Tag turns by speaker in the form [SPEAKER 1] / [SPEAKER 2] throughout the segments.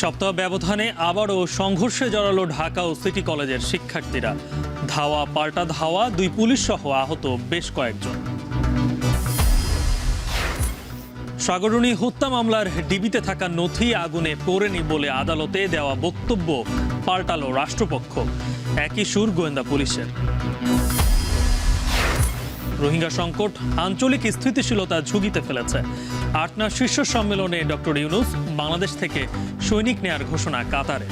[SPEAKER 1] সপ্তাহ ব্যবধানে আবারও সংঘর্ষে জড়ালো ঢাকা ও সিটি কলেজের শিক্ষার্থীরা। ধাওয়া পাল্টা ধাওয়া, 2 পুলিশ সহ আহত বেশ কয়েকজন। সাগররুনি হত্যা মামলার ডিবিতে থাকা নথি আগুনে পোড়েনি বলে আদালতে দেওয়া বক্তব্য পাল্টালো রাষ্ট্রপক্ষ। একই সুর গোয়েন্দা পুলিশের। রোহিঙ্গা সংকট আঞ্চলিক স্থিতিশীলতা ঝুঁকিতে ফেলেছে। আটনা শীর্ষ সম্মেলনে ডক্টর ইউনূস বাংলাদেশ থেকে সৈনিক নেয়ার ঘোষণা কাতারে।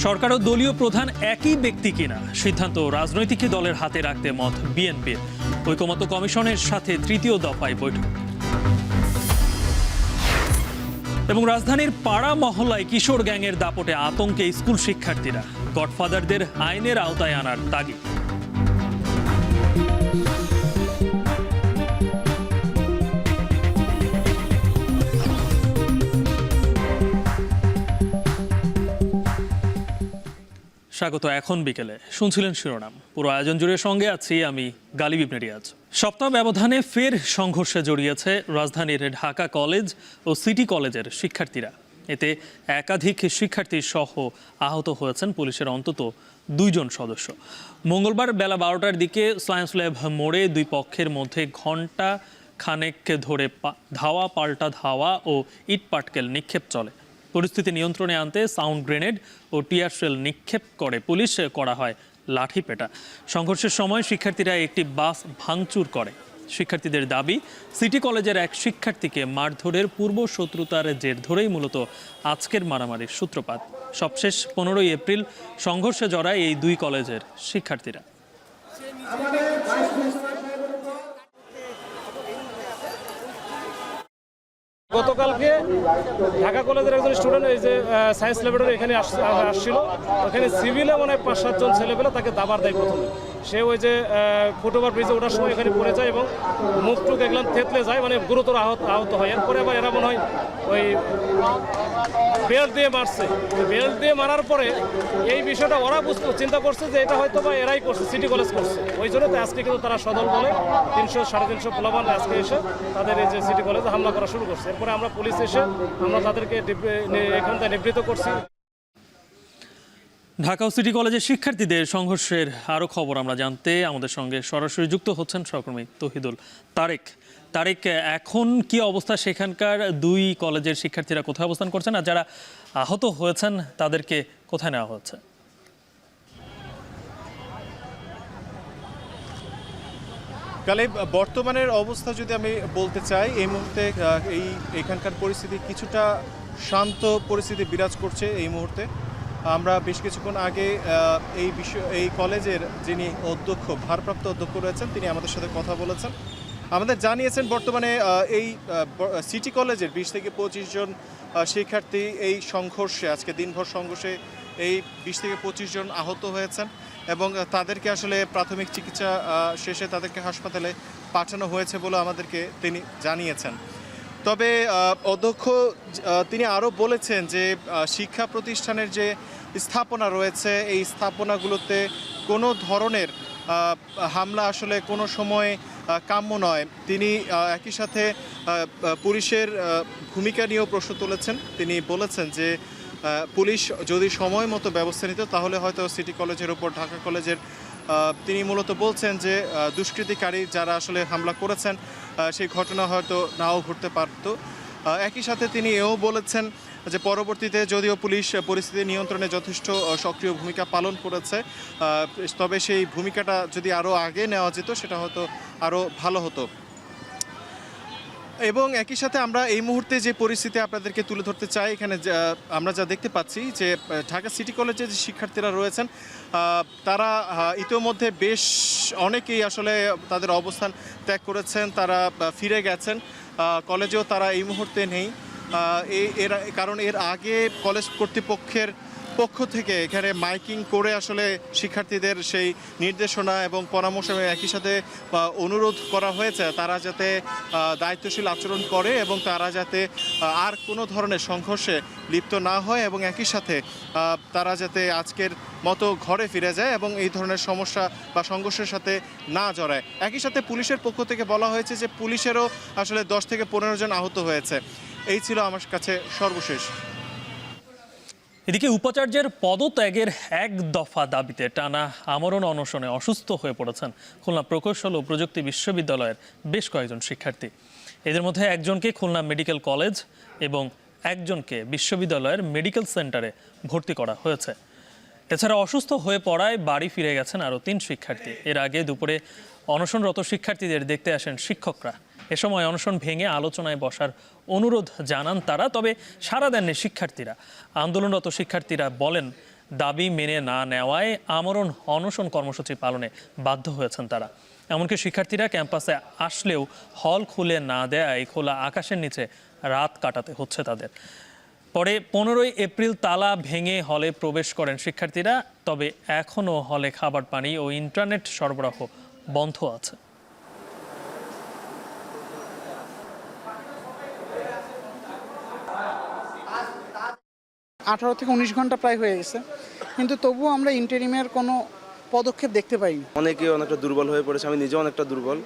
[SPEAKER 1] সরকার ও দলীয় প্রধান একই ব্যক্তি কিনা সিদ্ধান্ত রাজনৈতিক দলের হাতে রাখতে মত বিএনপির। ঐকমত্য কমিশনের সাথে তৃতীয় দফায় বৈঠক। এবং রাজধানীর পাড়া মহল্লায় কিশোর গ্যাংয়ের দাপটে আতঙ্কে স্কুল শিক্ষার্থীরা। গডফাদারদের আইনের আওতায় আনার তাগিদ। স্বাগত। এখন বিকেলে শুনছিলেন শিরোনাম। পুরো আয়োজন জুড়ে সঙ্গে আছি আমি গালিব ইবনে রিয়াজ। সপ্তাহ ব্যবধানে ফের সংঘর্ষে জড়িয়েছে রাজধানীর ঢাকা কলেজ ও সিটি কলেজের শিক্ষার্থীরা। এতে একাধিক শিক্ষার্থী সহ আহত হয়েছেন পুলিশের অন্তত 2 জন সদস্য। মঙ্গলবার বেলা 12টার দিকে সায়েন্স ল্যাব মোড়ে 2 পক্ষের মধ্যে ঘণ্টা খানেক ধরে ধাওয়া পাল্টা ধাওয়া ও ইট পাটকেল নিক্ষেপ চলে। পরিস্থিতি নিয়ন্ত্রণে আনতে সাউন্ড গ্রেনেড ও টিয়ার শেল নিক্ষেপ করে পুলিশ করা হয় লাঠিপেটা। সংঘর্ষের সময় শিক্ষার্থীরা একটি বাস ভাঙচুর করে। শিক্ষার্থীদের দাবি, সিটি কলেজের এক শিক্ষার্থীকে মারধরের পূর্ব শত্রুতার জের ধরেই মূলত আজকের মারামারির সূত্রপাত। সবশেষ 15 এপ্রিল সংঘর্ষে জড়ায় এই 2 কলেজের শিক্ষার্থীরা।
[SPEAKER 2] গতকালকে ঢাকা কলেজের একজন স্টুডেন্ট এই যে সায়েন্স ল্যাবরেটরি এখানে আসছিল, ওখানে সিভিলে মানে 5-7 জন ছেলেপেলে তাকে দাবার দেয় প্রথমে। সে ওই যে ফুটওভার ব্রিজে ওঠার সময় এখানে পড়ে যায় এবং মুখ টুক এগুলাম থেতলে যায়, মানে গুরুতর আহত হয়। এরপরে আবার এরা মনে হয় ওই বেল্ট দিয়ে মারছে। বেল্ট দিয়ে মারার পরে এই বিষয়টা ওরা চিন্তা করছে যে এটা হয়তো বা এরাই করছে, সিটি কলেজ করছে। ওই জন্য তো আজকে কিন্তু তারা সদল বলে 300-350 পোলাপান আজকে এসে তাদের এই যে সিটি কলেজে হামলা করা শুরু করছে। এরপরে আমরা পুলিশ এসে আমরা তাদেরকে এখান থেকে নিবৃত্ত করছি।
[SPEAKER 1] ঢাকা ও সিটি কলেজের শিক্ষার্থীদের সংঘর্ষের আরও খবর আমরা জানতে আমাদের সঙ্গে সরাসরি যুক্ত হচ্ছেন সহকর্মী তৌহিদুল। তারেক, এখন কি অবস্থা সেখানকার? 2 কলেজের শিক্ষার্থীরা কোথায় অবস্থান করছেন, আর যারা আহত হয়েছেন তাদেরকে কোথায় নেওয়া হচ্ছে?
[SPEAKER 3] গালিব, বর্তমানের অবস্থা যদি আমি বলতে চাই, এই মুহূর্তে এখানকার পরিস্থিতি কিছুটা শান্ত পরিস্থিতি বিরাজ করছে এই মুহূর্তে। আমরা বেশ কিছুক্ষণ আগে এই কলেজের যিনি অধ্যক্ষ, ভারপ্রাপ্ত অধ্যক্ষ রয়েছেন, তিনি আমাদের সাথে কথা বলেছেন। আমাদের জানিয়েছেন বর্তমানে এই সিটি কলেজের 20 থেকে 25 জন শিক্ষার্থী এই সংঘর্ষে, আজকে দিনভর সংঘর্ষে এই 20 থেকে 25 জন আহত হয়েছেন এবং তাদেরকে আসলে প্রাথমিক চিকিৎসা শেষে তাদেরকে হাসপাতালে পাঠানো হয়েছে বলে আমাদেরকে তিনি জানিয়েছেন। তবে অধ্যক্ষ তিনি আরও বলেছেন যে শিক্ষা প্রতিষ্ঠানের যে স্থাপনা রয়েছে, এই স্থাপনাগুলোতে কোনো ধরনের হামলা আসলে কোনো সময় কাম্য নয়। তিনি একই সাথে পুলিশের ভূমিকা নিয়েও প্রশ্ন তুলেছেন। তিনি বলেছেন যে পুলিশ যদি সময় মতো ব্যবস্থা নিত তাহলে হয়তো সিটি কলেজের ওপর ঢাকা কলেজের, তিনি মূলত বলছেন যে দুষ্কৃতিকারী যারা আসলে হামলা করেছেন সেই ঘটনা হয়তো নাও ঘটতে পারত। একই সাথে তিনি এও বলেছেন যে পরবর্তীতে যদিও পুলিশ পরিস্থিতি নিয়ন্ত্রণে যথেষ্ট সক্রিয় ভূমিকা পালন করেছে, তবে সেই ভূমিকাটা যদি আরও আগে নেওয়া যেত সেটা হয়তো আরও ভালো হতো। এবং একই সাথে আমরা এই মুহূর্তে যে পরিস্থিতি আপনাদেরকে তুলে ধরতে চাই, এখানে আমরা যা দেখতে পাচ্ছি যে ঢাকা সিটি কলেজে যে শিক্ষার্থীরা রয়েছেন তারা ইতিমধ্যে বেশ অনেকেই আসলে তাদের অবস্থান ত্যাগ করেছেন, তারা ফিরে গেছেন। কলেজেও তারা এই মুহূর্তে নেই, কারণ এর আগে কলেজ কর্তৃপক্ষের পক্ষ থেকে এখানে মাইকিং করে আসলে শিক্ষার্থীদের সেই নির্দেশনা এবং পরামর্শ এবং একই সাথে অনুরোধ করা হয়েছে তারা যাতে দায়িত্বশীল আচরণ করে এবং তারা যাতে আর কোনো ধরনের সংঘর্ষে লিপ্ত না হয় এবং একই সাথে তারা যাতে আজকের মতো ঘরে ফিরে যায় এবং এই ধরনের সমস্যা বা সংঘর্ষের সাথে না জড়ায়। একই সাথে পুলিশের পক্ষ থেকে বলা হয়েছে যে পুলিশেরও আসলে 10 থেকে 15 জন আহত হয়েছে। এই ছিল আমার কাছে সর্বশেষ।
[SPEAKER 1] এদিকে উপাচার্যের পদত্যাগের এক দফা দাবিতে টানা আমরণ অনশনে অসুস্থ হয়ে পড়েছেন খুলনা প্রকৌশল ও প্রযুক্তি বিশ্ববিদ্যালয়ের বেশ কয়েকজন শিক্ষার্থী। এদের মধ্যে একজনকে খুলনা মেডিকেল কলেজ এবং একজনকে বিশ্ববিদ্যালয়ের মেডিকেল সেন্টারে ভর্তি করা হয়েছে। এছাড়া অসুস্থ হয়ে পড়ায় বাড়ি ফিরে গেছেন আরও 3 শিক্ষার্থী। এর আগে দুপুরে অনশনরত শিক্ষার্থীদের দেখতে আসেন শিক্ষকরা। এ সময় অনশন ভেঙে আলোচনায় বসার অনুরোধ জানান তারা, তবে সাড়া দেননি শিক্ষার্থীরা। আন্দোলনরত শিক্ষার্থীরা বলেন দাবি মেনে না নেওয়ায় আমরণ অনশন কর্মসূচি পালনে বাধ্য হয়েছেন তারা। এমনকি শিক্ষার্থীরা ক্যাম্পাসে আসলেও হল খুলে না দেয়ায় খোলা আকাশের নিচে রাত কাটাতে হচ্ছে তাদের। পরে 15 এপ্রিল তালা ভেঙে হলে প্রবেশ করেন শিক্ষার্থীরা, তবে এখনও হলে খাবার পানি ও ইন্টারনেট সরবরাহ বন্ধ আছে।
[SPEAKER 4] 18 থেকে 19 ঘন্টা প্রায় হয়ে গেছে, কিন্তু তবুও আমরা ইন্টারিমের কোনো পদক্ষেপ দেখতে পাইনি।
[SPEAKER 5] অনেকে অনেকটা দুর্বল হয়ে পড়েছে, আমি নিজেও অনেকটা দুর্বল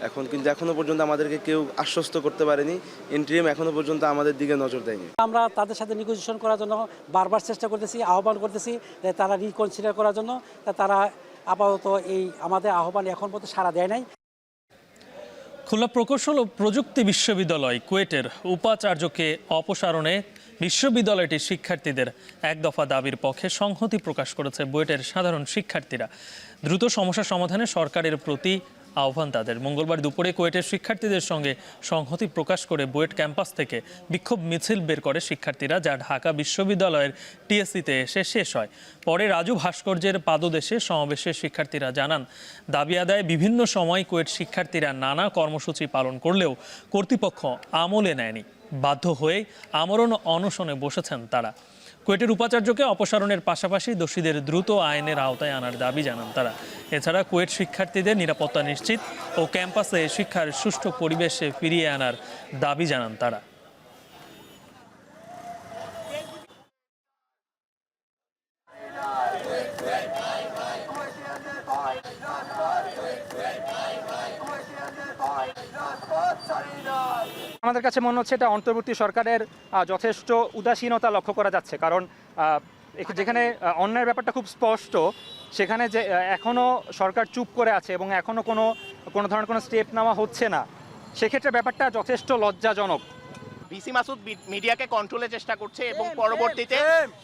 [SPEAKER 5] এখন, কিন্তু এখনো পর্যন্ত আমাদেরকে কেউ আশ্বস্ত করতে পারেনি। ইন্টারিম এখনো পর্যন্ত আমাদের দিকে নজর দেয়নি।
[SPEAKER 6] আমরা তাদের সাথে নেগোসিয়েশন করার জন্য বারবার চেষ্টা করতেছি, আহ্বান করতেছি যে তারা রিকনসিডার করার জন্য। তারা আপাতত এই আমাদের আহ্বান এখন পর্যন্ত সাড়া দেয় নাই।
[SPEAKER 1] খুলনা প্রকৌশল ও প্রযুক্তি বিশ্ববিদ্যালয় কুয়েটের উপাচার্যকে অপসারণে বিশ্ববিদ্যালয়টির শিক্ষার্থীদের এক দফা দাবির পক্ষে সংহতি প্রকাশ করেছে বুয়েটের সাধারণ শিক্ষার্থীরা। দ্রুত সমস্যা সমাধানে সরকারের প্রতি আহ্বান তাদের। মঙ্গলবার দুপুরে কুয়েটের শিক্ষার্থীদের সঙ্গে সংহতি প্রকাশ করে বুয়েট ক্যাম্পাস থেকে বিক্ষোভ মিছিল বের করে শিক্ষার্থীরা, যা ঢাকা বিশ্ববিদ্যালয়ের টিএসসিতে এসে শেষ হয়। পরে রাজু ভাস্কর্যের পাদদেশে সমাবেশে শিক্ষার্থীরা জানান দাবি আদায়ে বিভিন্ন সময় কুয়েট শিক্ষার্থীরা নানা কর্মসূচি পালন করলেও কর্তৃপক্ষ আমলে নেয়নি। বাধ্য হয়ে আমরণ অনশনে বসেছেন তারা। কুয়েটের উপাচার্যকে অপসারণের পাশাপাশি দোষীদের দ্রুত আইনের আওতায় আনার দাবি জানান তারা। এছাড়া কুয়েট শিক্ষার্থীদের নিরাপত্তা নিশ্চিত ও ক্যাম্পাসে শিক্ষার সুষ্ঠু পরিবেশে ফিরিয়ে আনার দাবি জানান তারা।
[SPEAKER 7] আমাদের কাছে মনে হচ্ছে এটা অন্তর্বর্তী সরকারের যথেষ্ট উদাসীনতা লক্ষ্য করা যাচ্ছে, কারণ যেখানে অন্যায়ের ব্যাপারটা খুব স্পষ্ট, সেখানে যে এখনও সরকার চুপ করে আছে এবং এখনও কোনো ধরনের কোনো স্টেপ নেওয়া হচ্ছে না, সেক্ষেত্রে ব্যাপারটা যথেষ্ট লজ্জাজনক।
[SPEAKER 8] ভিসি মাসুদ মিডিয়াকে কন্ট্রোলের চেষ্টা করছে এবং পরবর্তীতে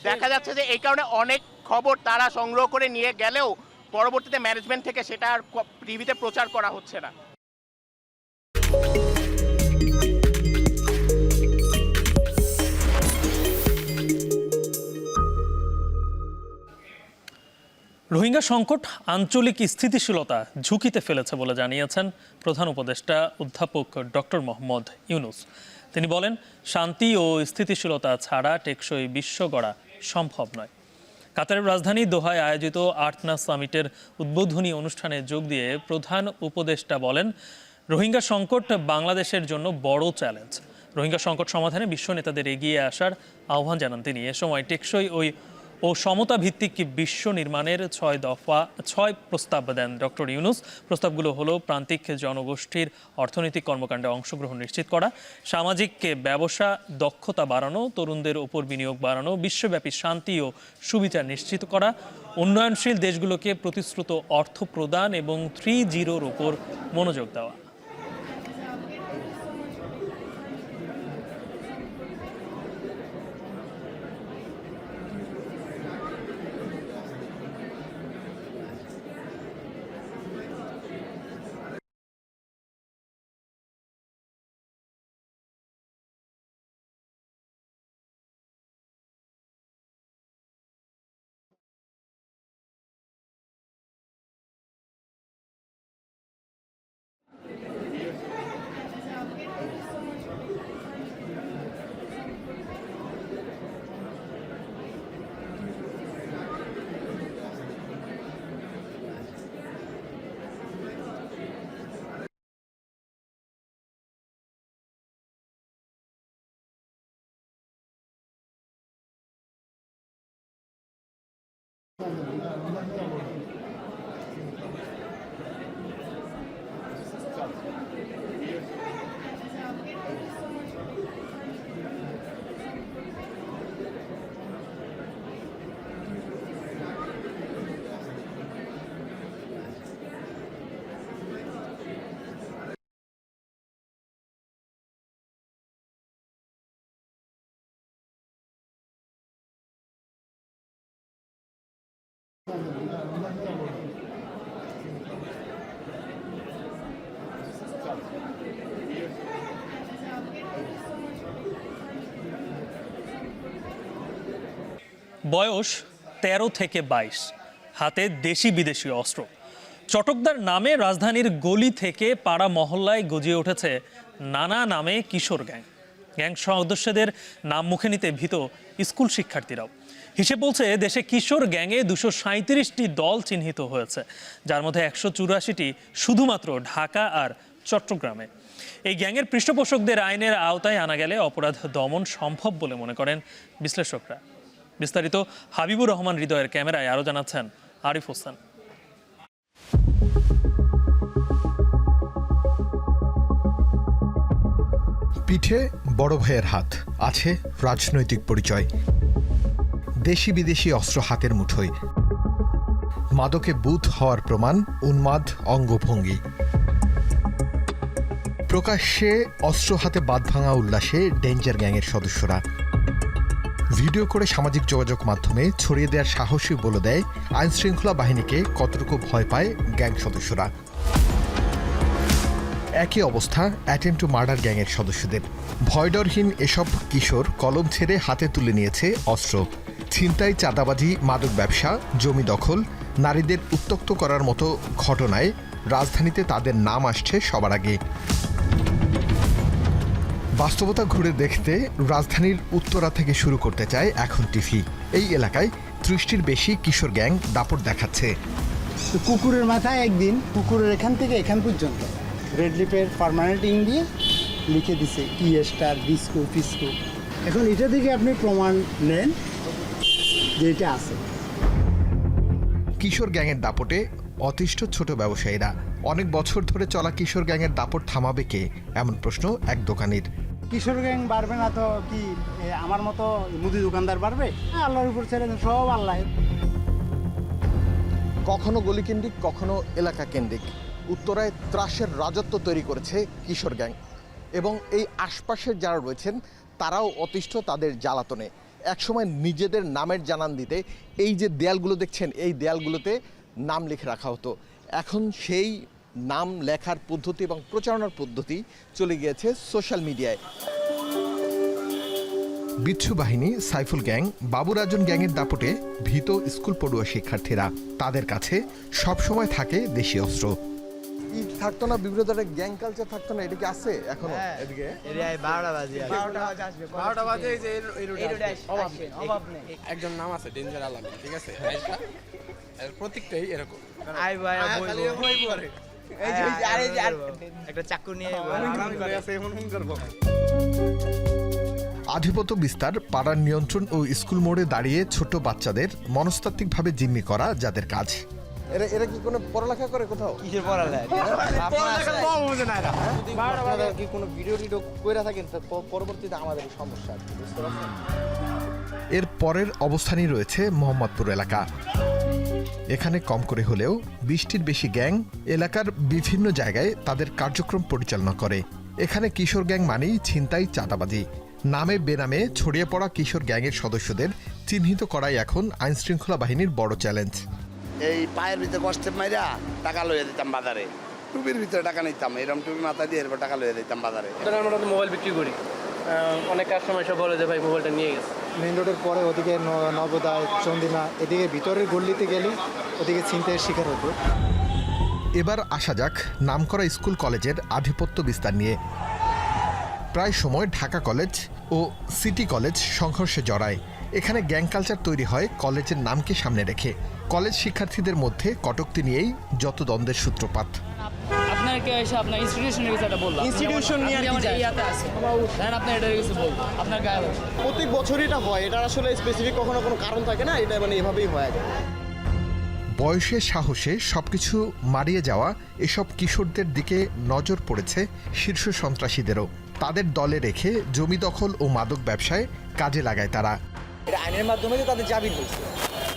[SPEAKER 8] দেখা যাচ্ছে যে এই কারণে অনেক খবর তারা সংগ্রহ করে নিয়ে গেলেও পরবর্তীতে ম্যানেজমেন্ট থেকে সেটা আর টিভিতে প্রচার করা হচ্ছে না।
[SPEAKER 1] রোহিঙ্গা সংকট আঞ্চলিক স্থিতিশীলতা ঝুঁকিতে ফেলেছে বলে জানিয়েছেন প্রধান উপদেষ্টা অধ্যাপক ডক্টর মোহাম্মদ ইউনূস। তিনি বলেন, শান্তি ও স্থিতিশীলতা ছাড়া টেকসই বিশ্ব গড়া সম্ভব নয়। কাতারের রাজধানী দোহায় আয়োজিত আর্টনা সামিটের উদ্বোধনী অনুষ্ঠানে যোগ দিয়ে প্রধান উপদেষ্টা বলেন, রোহিঙ্গা সংকট বাংলাদেশের জন্য বড় চ্যালেঞ্জ। রোহিঙ্গা সংকট সমাধানে বিশ্ব নেতাদের এগিয়ে আসার আহ্বান জানান তিনি। এ সময় টেকসই ও সমতা ভিত্তিক বিশ্ব নির্মাণের 6 প্রস্তাব দেন ডক্টর ইউনূস। প্রস্তাবগুলো হলো প্রান্তিক জনগোষ্ঠীর অর্থনৈতিক কর্মকাণ্ডে অংশগ্রহণ নিশ্চিত করা, সামাজিক ব্যবসা দক্ষতা বাড়ানো, তরুণদের ওপর বিনিয়োগ বাড়ানো, বিশ্বব্যাপী শান্তি ও সুবিচার নিশ্চিত করা, উন্নয়নশীল দেশগুলোকে প্রতিশ্রুত অর্থ প্রদান এবং 3-0-র ওপর মনোযোগ দেওয়া। বয়স 13 থেকে 22, হাতে দেশি বিদেশি অস্ত্র। চটকদার নামে রাজধানীর গলি থেকে পাড়া মহল্লায় গজিয়ে উঠেছে নানা নামে কিশোর গ্যাং। গ্যাং সদস্যদের নাম মুখে নিতে ভীত স্কুল শিক্ষার্থীরাও। হিসেব বলছে দেশে কিশোর গ্যাংয়ে 237টি দল চিহ্নিত হয়েছে, যার মধ্যে 184টি শুধুমাত্র ঢাকা আর চট্টগ্রামে। এই গ্যাংয়ের পৃষ্ঠপোষকদের আইনের আওতায় আনা গেলে অপরাধ দমন সম্ভব বলে মনে করেন বিশ্লেষকরা। বিস্তারিত হাবিবুর রহমান হৃদয়ের ক্যামেরায় আরও জানাচ্ছেন আরিফ হোসেন।
[SPEAKER 9] পিঠে বড় ভাইয়ের হাত, আছে রাজনৈতিক পরিচয়। দেশি বিদেশি অস্ত্র হাতের মুঠোয়, মাদকে বুথ হওয়ার প্রমাণ উন্মাদ অঙ্গভঙ্গি। প্রকাশ্যে অস্ত্র হাতে বাঁধ ভাঙা উল্লাসে ডেঞ্জার গ্যাংয়ের সদস্যরা। ভিডিও করে সামাজিক যোগাযোগ মাধ্যমে ছড়িয়ে দেওয়ার সাহসী বলে দেয় আইনশৃঙ্খলা বাহিনীকে কতটুকু ভয় পায় গ্যাং সদস্যরা। একই অবস্থা অ্যাটেম্প টু মার্ডার গ্যাংয়ের সদস্যদের। ভয়ডরহীন এসব কিশোর কলম ছেড়ে হাতে তুলে নিয়েছে অস্ত্র। ছিনতাই, চাঁদাবাজি, মাদক ব্যবসা, জমি দখল, নারীদের উত্ত্যক্ত করার মতো ঘটনায় রাজধানীতে তাদের নাম আসছে সবার আগে। বাস্তবতা ঘুরে দেখতে রাজধানীর উত্তরা থেকে শুরু করতে চায় এখন টিভি। এই এলাকায় 30টির বেশি কিশোর গ্যাং দাপট দেখাচ্ছে।
[SPEAKER 4] কুকুরের মাথায় একদিন কুকুরের এখান থেকে এখান পর্যন্ত রেড লিপের পার্মানেন্ট ইং দিয়ে লিখে দিছে স্টার ডিস্কো ফিস্কো। এখন এটা থেকে আপনি প্রমাণ নেন যে এটা আছে।
[SPEAKER 9] কিশোর গ্যাংয়ের দাপটে অতিষ্ঠ ছোট ব্যবসায়ীরা। অনেক বছর ধরে চলা কিশোর গ্যাংয়ের দাপট থামাবে কে, এমন প্রশ্ন এক দোকানির।
[SPEAKER 4] কিশোর গ্যাং বাড়বে না তো কি আমার মতো মুদি দোকানদার বাড়বে? আল্লাহর উপর ছেড়ে দেন, সব আল্লাহ।
[SPEAKER 9] কখনো গলিকেন্দ্রিক, কখনো এলাকা কেন্দ্রিক উত্তরায় ত্রাসের রাজত্ব তৈরি করেছে কিশোর গ্যাং। এবং এই আশপাশের যারা রয়েছেন তারাও অতিষ্ঠ তাদের জ্বালাতনে। একসময় নিজেদের নামের জানান দিতে এই যে দেয়ালগুলো দেখছেন, এই দেয়ালগুলোতে নাম লিখে রাখা হতো। এখন সেই নাম লেখার পদ্ধতি এবং প্রচারণার পদ্ধতি চলে গিয়েছে সোশ্যাল মিডিয়ায়। বিচ্ছু বাহিনী, সাইফুল গ্যাং, বাবুরাজন গ্যাংয়ের দাপটে ভীত স্কুল পড়ুয়া শিক্ষার্থীরা। তাদের কাছে সবসময় থাকে দেশি অস্ত্র। থাকতো না বিভিন্ন ধরনের গ্যাং কালচার থাকতো না, এটা কি আছে এখনো? এদিকে
[SPEAKER 10] 12টা বাজে এই যে একজন নাম আছে ডেঞ্জার আলম, ঠিক আছে? এর প্রত্যেকটাই এরকম একটা চাকু নিয়ে
[SPEAKER 9] আধিপত্য বিস্তার, পাড়ার নিয়ন্ত্রণ ও স্কুল মোড়ে দাঁড়িয়ে ছোট বাচ্চাদের মনস্তাত্ত্বিকভাবে জিম্মি করা যাদের কাজ। এরা কি কোনো পড়ালেখা করে কোথাও?
[SPEAKER 10] কিসের পড়ালেখা?
[SPEAKER 9] আপনারা কি কোনো ভিডিও টিডিও কইরা থাকেন, পরবর্তীতে আমাদের সমস্যা আছে, বুঝতে পারছেন? এর পরের অবস্থানই রয়েছে মোহাম্মদপুর এলাকা। এখানে কম করে হলেও 20টির বেশি গ্যাং এলাকার বিভিন্ন জায়গায় তাদের কার্যক্রম পরিচালনা করে। এখানে কিশোর গ্যাং মানেই ছিনতাই, চাঁদাবাজি। নামে বেনামে ছড়িয়ে পড়া কিশোর গ্যাংয়ের সদস্যদের চিহ্নিত করাই এখন আইনশৃঙ্খলা বাহিনীর বড় চ্যালেঞ্জ।
[SPEAKER 11] এই পায়ের ভিতরে কষ্টে মাইরা টাকা লইয়া দিতাম বাজারে, টুপির ভিতরে টাকা নিতাম, এরকম টুপি মাথা দিয়ে এরপর টাকা লইয়া দিতাম বাজারে।
[SPEAKER 10] আমরা তো মোবাইল বিক্রি করি, অনেক কাস্টমার এসে বলে যে ভাই মোবাইলটা নিয়ে গেছে।
[SPEAKER 12] মেইন রোডের পরে ওদিকে নবোদয়, চন্দিনা, এদিকে ভিতরের গল্লিতে গেলে ওদিকে ছিনতাইয়ের শিকার হতো।
[SPEAKER 9] এবার আসা যাক নামকরা স্কুল কলেজের আধিপত্য বিস্তার নিয়ে। প্রায় সময় ঢাকা কলেজ ও সিটি কলেজ সংঘর্ষে জড়ায়। এখানে গ্যাং কালচার তৈরি হয় কলেজের নামকে সামনে রেখে। কলেজ শিক্ষার্থীদের মধ্যে কটূক্তি নিয়েই যত দ্বন্দ্বের সূত্রপাত।
[SPEAKER 13] আপনাকে এসে আপনার ইনস্টিটিউশনের কিছু একটা বললাম,
[SPEAKER 10] ইনস্টিটিউশন নিয়ে
[SPEAKER 13] আমার ইয়াতে আছে, দেন আপনি এটা কিছু বলুন, আপনার গায়ে
[SPEAKER 10] প্রত্যেক বছরই এটা হয়। এটা আসলে স্পেসিফিক কখনো কোনো কারণ থাকে না, এটা মানে এভাবেই হয়।
[SPEAKER 9] বয়সে সাহসে সবকিছু মারিয়ে যাওয়া এসব কিশোরদের দিকে নজর পড়েছে শীর্ষ সন্ত্রাসীদেরও। তাদের দলে রেখে জমি দখল ও মাদক ব্যবসায় কাজে লাগায় তারা।
[SPEAKER 13] এটা আইনের মাধ্যমে তো তাদের জামিন হয়েছে।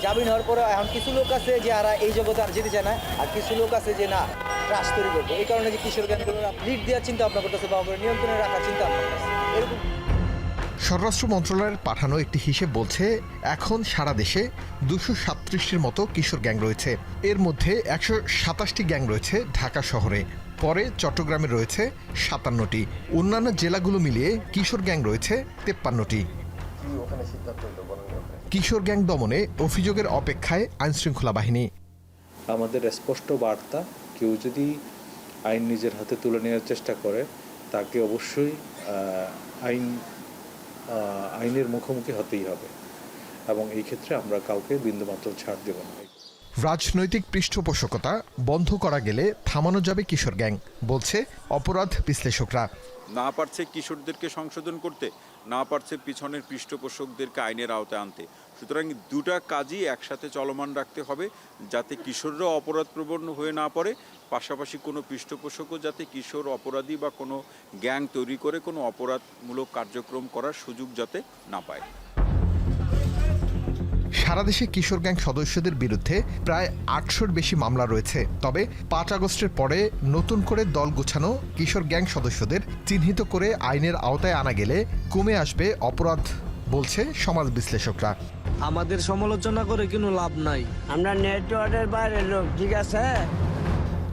[SPEAKER 13] জামিন হওয়ার পরে এখন কিছু লোক আছে যে আর এই জগতে আর যেতে চায় না, আর কিছু লোক আছে যে না ট্রাস্ট তৈরি করবে। এই কারণে যে কিশোর গ্যাংগুলো লিড দেওয়ার চিন্তা ভাবনা করতেছে বা নিয়ন্ত্রণে রাখার চিন্তা ভাবনা করতেছে এরকম।
[SPEAKER 9] স্বরাষ্ট্র মন্ত্রণালয়ের পাঠানো একটি হিসেব বলছে এখন সারা দেশে 237টির মতো কিশোর গ্যাং রয়েছে। এর মধ্যে 127টি গ্যাং রয়েছে ঢাকা শহরে, পরে চট্টগ্রামে রয়েছে 57টি। অন্যান্য জেলাগুলো মিলিয়ে কিশোর গ্যাং রয়েছে 53টি। কিশোর গ্যাং দমনে অভিযোগের অপেক্ষায় আইনশৃঙ্খলা বাহিনী।
[SPEAKER 14] আমাদের স্পষ্ট বার্তা, কেউ যদি আইন নিজের হাতে তুলে নেওয়ার চেষ্টা করে তাকে অবশ্যই আইনের মুখোমুখি হতেই হবে, এবং এই ক্ষেত্রে আমরা কাউকে বিন্দুমাত্র ছাড় দেব না।
[SPEAKER 9] রাজনৈতিক পৃষ্ঠপোষকতা বন্ধ করা গেলে থামানো যাবে কিশোর গ্যাং, বলছে অপরাধ বিশ্লেষকরা।
[SPEAKER 15] না পারছে কিশোরদেরকে সংশোধন করতে, না পারছে পিছনের পৃষ্ঠপোষকদেরকে আইনের আওতায় আনতে। সুতরাং দুটা কাজই একসাথে চলমান রাখতে হবে, যাতে কিশোররা অপরাধপ্রবণ হয়ে না পড়ে, পাশাপাশি কোনো পৃষ্ঠপোষকও যাতে কিশোর অপরাধী বা কোনো গ্যাং তৈরি করে কোনো অপরাধমূলক কার্যক্রম করার সুযোগ যাতে না পায়।
[SPEAKER 9] সারা দেশে কিশোর গ্যাং সদস্যদের বিরুদ্ধে প্রায় 800-র বেশি মামলা রয়েছে। তবে 5 আগস্টের পরে নতুন করে দল গোছানো কিশোর গ্যাং সদস্যদের চিহ্নিত করে আইনের আওতায় আনা গেলে কমে আসবে অপরাধ, বলছে সমাজ বিশ্লেষকরা।
[SPEAKER 13] আমাদের সমালোচনা করে কোনো লাভ নাই, আমরা নেটওয়ার্কের বাইরে লোক, ঠিক আছে।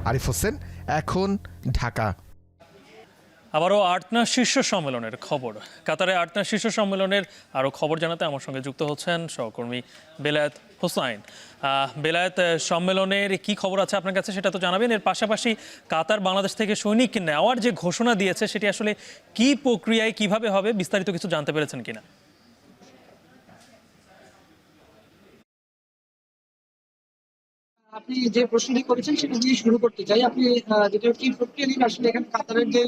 [SPEAKER 9] আরিফ হোসেন, এখন, ঢাকা।
[SPEAKER 1] আবারও আর্টনা শীর্ষ সম্মেলনের খবর। কাতারে আর্টনা শীর্ষ সম্মেলনের আরও খবর জানাতে আমার সঙ্গে যুক্ত হচ্ছেন সহকর্মী বেলায়েত হোসাইন। বেলায়েত, সম্মেলনের কি খবর আছে আপনার কাছে সেটা তো জানাবেন। এর পাশাপাশি কাতার বাংলাদেশ থেকে সৈনিক নেওয়ার যে ঘোষণা দিয়েছে সেটি আসলে কি প্রক্রিয়ায় কিভাবে হবে, বিস্তারিত কিছু জানতে পেরেছেন কিনা?
[SPEAKER 6] আপনি যে প্রশ্নটি করেছেন সেটা দিয়ে শুরু করতে চাই। আপনি যেটা কি প্রক্রিয়া নিয়ে আসলে এখানে কাতারের যে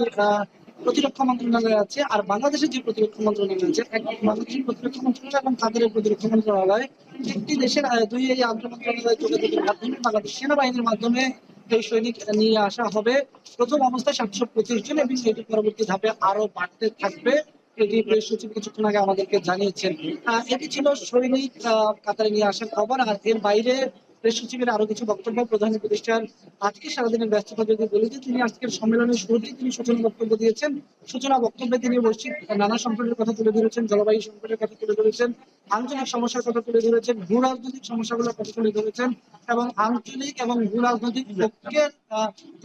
[SPEAKER 6] প্রতিরক্ষা মন্ত্রণালয় আছে আর বাংলাদেশের যে প্রতিরক্ষা মন্ত্রণালয় আছে, বাংলাদেশের প্রতিরক্ষা মন্ত্রণালয় এবং কাতারের প্রতিরক্ষা মন্ত্রণালয় একটি দেশের দুই এই আন্তঃ মন্ত্রণালয় যোগাযোগের মাধ্যমে বাংলাদেশ সেনাবাহিনীর মাধ্যমে এই সৈনিক নিয়ে আসা হবে। প্রথম অবস্থায় 725 জন এবং এটি পরবর্তী ধাপে আরো বাড়তে থাকবে। এটি প্রেস সচিব কিছুক্ষণ আগে আমাদেরকে জানিয়েছেন। এটি ছিল সৈনিক কাতারে নিয়ে আসার খবর। আর এর বাইরে প্রেস সচিবের আরো কিছু বক্তব্য। প্রধান উপদেষ্টার আজকে সারাদিনের ব্যস্ততা যদি বলি যে তিনি আজকের সম্মেলনের শুরুতেই তিনি সূচনা বক্তব্য দিয়েছেন। সূচনা বক্তব্যে তিনি বৈশ্বিক নানা সংকটের কথা তুলে ধরেছেন, জলবায়ু সংকটের কথা তুলে ধরেছেন, আঞ্চলিক সমস্যার কথা তুলে ধরেছেন, ভূ রাজনৈতিক সমস্যাগুলোর কথা তুলে ধরেছেন এবং আঞ্চলিক এবং ভূ রাজনৈতিক ঐক্যের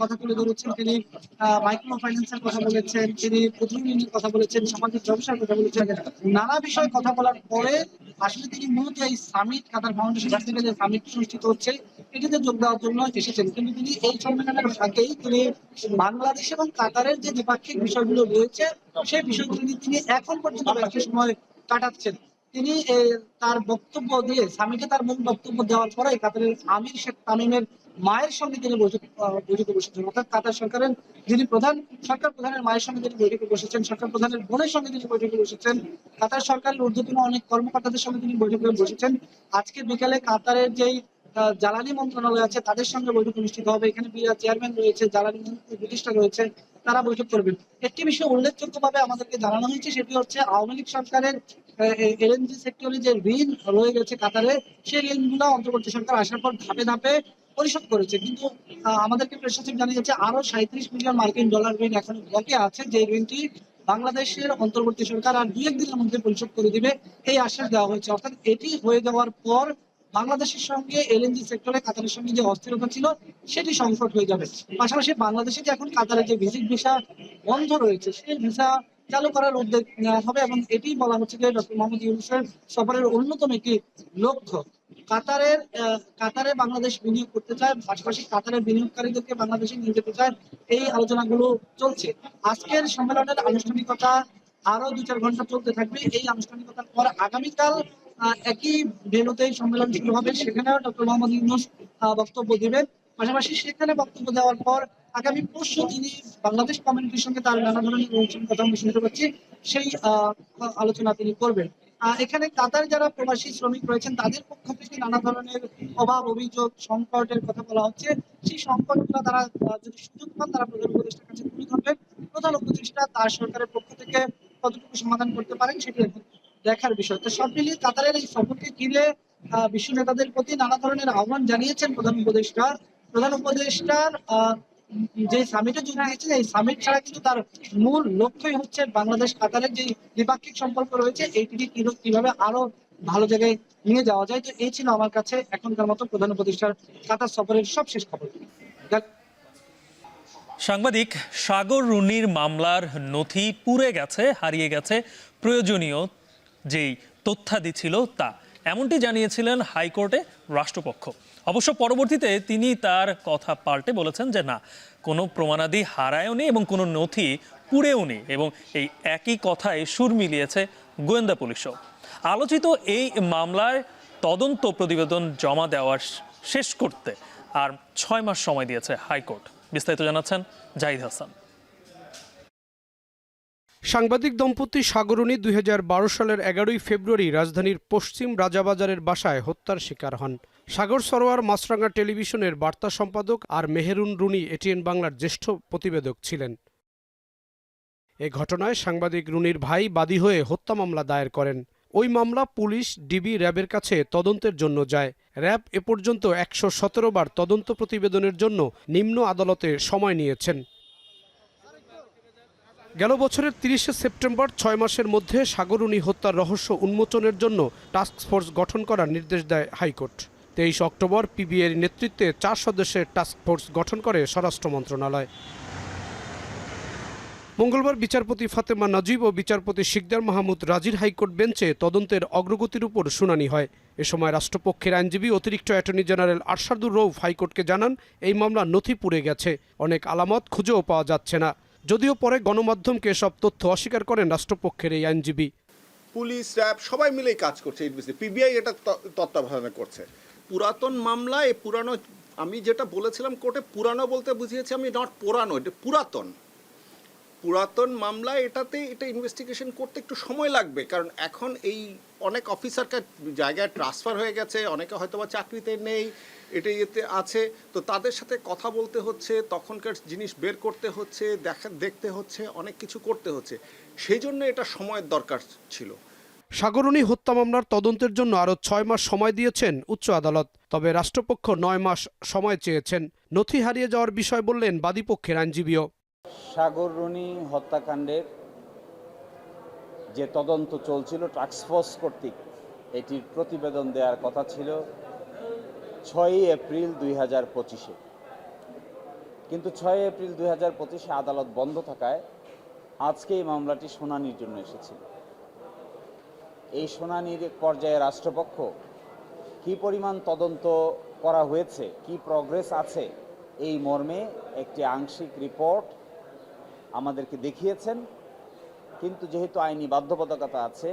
[SPEAKER 6] কথা তুলে ধরেছেন। তিনি মাইক্রো ফাইন্যান্সের কথা বলেছেন, তিনি ক্ষুদ্র ঋণের কথা বলেছেন, সামাজিক ব্যবসার কথা বলেছেন। নানা বিষয়ে কথা বলার পরে আসলে তিনি মূলত এই সামিট, কাতার ফাউন্ডেশন থেকে যে সামিট অনুষ্ঠিত হচ্ছে এটিতে যোগ দেওয়ার জন্য এসেছেন। কিন্তু তিনি এই সম্মেলনের ফাঁকেই তিনি বাংলাদেশ এবং কাতারের যে দ্বিপাক্ষিক বিষয়গুলো রয়েছে সেই বিষয়গুলো নিয়ে তিনি এখন পর্যন্ত বেশ সময় কাটাচ্ছেন। তিনি তার বক্তব্য দিয়ে সামিটে তার মূল বক্তব্য দেওয়ার পরে কাতারের আমির শেখ তামিমের মায়ের সঙ্গে তিনি বৈঠকে বসেছেন। অর্থাৎ কাতার সরকারের যিনি সরকার প্রধানের মায়ের সঙ্গে তিনি বৈঠকে বসেছেন, সরকার প্রধানের বোনের সঙ্গে তিনি বৈঠকে বসেছেন, কাতার সরকারের ঊর্ধ্বতন অনেক কর্মকর্তাদের সঙ্গে তিনি বৈঠকে বসেছেন। আজকে বিকালে কাতারের যেই জ্বালানি মন্ত্রণালয় আছে তাদের সঙ্গে বৈঠক অনুষ্ঠিত হবে। এখানে চেয়ারম্যান রয়েছে, জ্বালানি উপদেষ্টা রয়েছে, তারা বৈঠক করবেন। একটি বিষয় উল্লেখযোগ্যভাবে আমাদেরকে জানানো হয়েছে, সেটি হচ্ছে আওয়ামী লীগ সরকারের এলএনজি সেক্টরে যে ঋণ রয়ে গেছে কাতারে, সেই ঋণগুলো অন্তর্বর্তী সরকার আসার পর ধাপে ধাপে পরিশোধ করেছে। কিন্তু আমাদেরকে প্রেস সচিব জানিয়েছে আরো 37 মিলিয়ন মার্কিন ডলার ঋণ এখন বকে আছে, যে ঋণটি বাংলাদেশের অন্তর্বর্তী সরকার আর 2-1 দিনের মধ্যে পরিশোধ করে দিবে এই আশ্বাস দেওয়া হয়েছে। অর্থাৎ এটি হয়ে যাওয়ার পর বাংলাদেশের সঙ্গে এলএনজি সেক্টরে কাতারের সঙ্গে যে অস্থিরতা ছিল সেটি সংকট হয়ে যাবে। পাশাপাশি বাংলাদেশে যে এখন কাতারের যে ভিজিট ভিসা বন্ধ রয়েছে সেই ভিসা চালু করার উদ্যোগ নেওয়া হবে এবং এটি বলা হচ্ছে যে ডক্টর মোহাম্মদ ইউনূসের সফরের অন্যতম একটি লক্ষ্য। কাতারে বাংলাদেশ বিনিয়োগ করতে চায়, পাশাপাশি কাতারের বিনিয়োগকারীদেরকে বাংলাদেশে নিয়ে যেতে চায়, এই আলোচনাগুলো চলছে। আজকের সম্মেলনের আনুষ্ঠানিকতা আরো 2-4 ঘন্টা চলতে থাকবে। এই আনুষ্ঠানিকতার পর আগামীকাল একই ভেন্যুতে সম্মেলন শুরু হবে, সেখানেও ডক্টর মোহাম্মদ ইউনূস বক্তব্য দিবেন। পাশাপাশি সেখানে বক্তব্য দেওয়ার পর আগামী পরশু তিনি বাংলাদেশ কমিউনিটির সঙ্গে তার নানা ধরনের অনুষ্ঠান কথা আমরা শুনতে পাচ্ছি, সেই আলোচনা তিনি করবেন। এখানে কাতার যারা প্রবাসী শ্রমিক রয়েছেন তাদের পক্ষ থেকে নানা ধরনের অভাব অভিযোগ সংকটের কথা বলা হচ্ছে। সেই সংকটগুলো তারা যদি সুযোগ পান তারা প্রধান উপদেষ্টার কাছে তুলে ধরবেন। প্রধান উপদেষ্টা তার সরকারের পক্ষ থেকে কতটুকু সমাধান করতে পারেন সেটি এখন দেখার বিষয়। তো সব মিলিয়ে কাতারের এই সফরকে ঘিরে বিশ্ব নেতাদের প্রতি নানা ধরনের আহ্বান জানিয়েছেন প্রধান উপদেষ্টা। প্রধান উপদেষ্টার যে সামিটে যোগ দিয়েছেন এই সামিট ছাড়া কিন্তু তার মূল লক্ষ্যই হচ্ছে বাংলাদেশ কাতারের যে দ্বিপাক্ষিক সম্পর্ক রয়েছে এইটিকে কিভাবে আরো ভালো জায়গায় নিয়ে যাওয়া যায়। তো এই ছিল আমার কাছে এখনকার মতো প্রধান উপদেষ্টার কাতার সফরের সবশেষ খবর।
[SPEAKER 1] সাংবাদিক সাগর রুনির মামলার নথি পুড়ে গেছে, হারিয়ে গেছে, প্রয়োজনীয় যেই তথ্যাদি ছিল তা, এমনটি জানিয়েছিলেন হাইকোর্টে রাষ্ট্রপক্ষ। অবশ্য পরবর্তীতে তিনি তার কথা পাল্টে বলেছেন যে না, কোনো প্রমাণাদি হারায়ও নেই এবং কোনো নথি পুড়েও নেই, এবং এই একই কথায় সুর মিলিয়েছে গোয়েন্দা পুলিশও। আলোচিত এই মামলায় তদন্ত প্রতিবেদন জমা দেওয়ার শেষ করতে আর 6 মাস সময় দিয়েছে হাইকোর্ট। বিস্তারিত জানাচ্ছেন জাহিদ হাসান।
[SPEAKER 16] সাংবাদিক দম্পতি সাগরুনি 2012 সালের 11 ফেব্রুয়ারি রাজধানীর পশ্চিম রাজাবাজারের বাসায় হত্যার শিকার হন। সাগর সরোয়ার মাছরাঙ্গা টেলিভিশনের বার্তা সম্পাদক আর মেহেরুন রুনি এটিএন বাংলার জ্যেষ্ঠ প্রতিবেদক ছিলেন। এ ঘটনায় সাংবাদিক রুনির ভাই বাদী হয়ে হত্যা মামলা দায়ের করেন। ওই মামলা পুলিশ, ডিবি, র্যাবের কাছে তদন্তের জন্য যায়। র্যাব এ পর্যন্ত 117 বার তদন্ত প্রতিবেদনের জন্য নিম্ন আদালতে সময় নিয়েছেন। গেল বছরের 30 সেপ্টেম্বর 6 মাসের মধ্যে সাগরুনি হত্যার রহস্য উন্মোচনের জন্য টাস্কফোর্স গঠন করার নির্দেশ দেয় হাইকোর্ট। 23 অক্টোবর পিবিএর নেতৃত্বে 4 সদস্যের টাস্কফোর্স গঠন করে স্বরাষ্ট্র মন্ত্রণালয়। মঙ্গলবার বিচারপতি ফাতেমা নাজিব ও বিচারপতি শিকদার মাহমুদ রাজির হাইকোর্ট বেঞ্চে তদন্তের অগ্রগতির উপর শুনানি হয়। এ সময় রাষ্ট্রপক্ষের আইনজীবী অতিরিক্ত অ্যাটর্নি জেনারেল আরশাদুর রৌফ হাইকোর্টকে জানান, এই মামলার নথি পুড়ে গেছে, অনেক আলামত খুঁজেও পাওয়া যাচ্ছে না। যদিও পরে গণমাধ্যমকে সব তথ্য অস্বীকার করেন রাষ্ট্রপক্ষের এই আইনজীবী।
[SPEAKER 17] পুলিশ, র্যাব সবাই মিলেই কাজ করছে, পিবিআই এটা তত্ত্বাবধানে করছে। পুরাতন মামলা, এই পুরানো, আমি যেটা বলেছিলাম কোর্টে পুরানো বলতে বুঝিয়েছি আমি, নট পুরানো, এটা পুরাতন মামলা। এটা ইনভেস্টিগেশন করতে একটু সময় লাগবে, কারণ এখন এই অনেক অফিসারকে জায়গায় ট্রান্সফার হয়ে গেছে, অনেকে হয়তো বা চাকরিতে নেই, এতে আছে, তো তাদের সাথে কথা বলতে হচ্ছে, তখনকার জিনিস বের করতে হচ্ছে, দেখতে হচ্ছে, অনেক কিছু করতে হচ্ছে, সেই জন্য এটা সময়ের দরকার ছিল।
[SPEAKER 16] সাগরুনি হত্যা মামলার তদন্তের জন্য আরও 6 মাস সময় দিয়েছেন উচ্চ আদালত। তবে রাষ্ট্রপক্ষ 9 মাস সময় চেয়েছেন। নথি হারিয়ে যাওয়ার বিষয় বললেন বাদীপক্ষের আইনজীবীও।
[SPEAKER 18] সাগররুনি হত্যাকাণ্ডের যে তদন্ত চলছিল টাস্কফোর্স কর্তৃক, এটির প্রতিবেদন দেওয়ার কথা ছিল 6 এপ্রিল 2025-এ, কিন্তু 6 এপ্রিল 2025-এ আদালত বন্ধ থাকায় আজকে এই মামলাটি শুনানির জন্য এসেছিল। এই শুনানির পর্যায়ে রাষ্ট্রপক্ষ কী পরিমাণ তদন্ত করা হয়েছে, কি প্রগ্রেস আছে, এই মর্মে একটি আংশিক রিপোর্ট আমাদেরকে দেখিয়েছেন। কিন্তু যেহেতু আইনি বাধ্যবাধকতা আছে,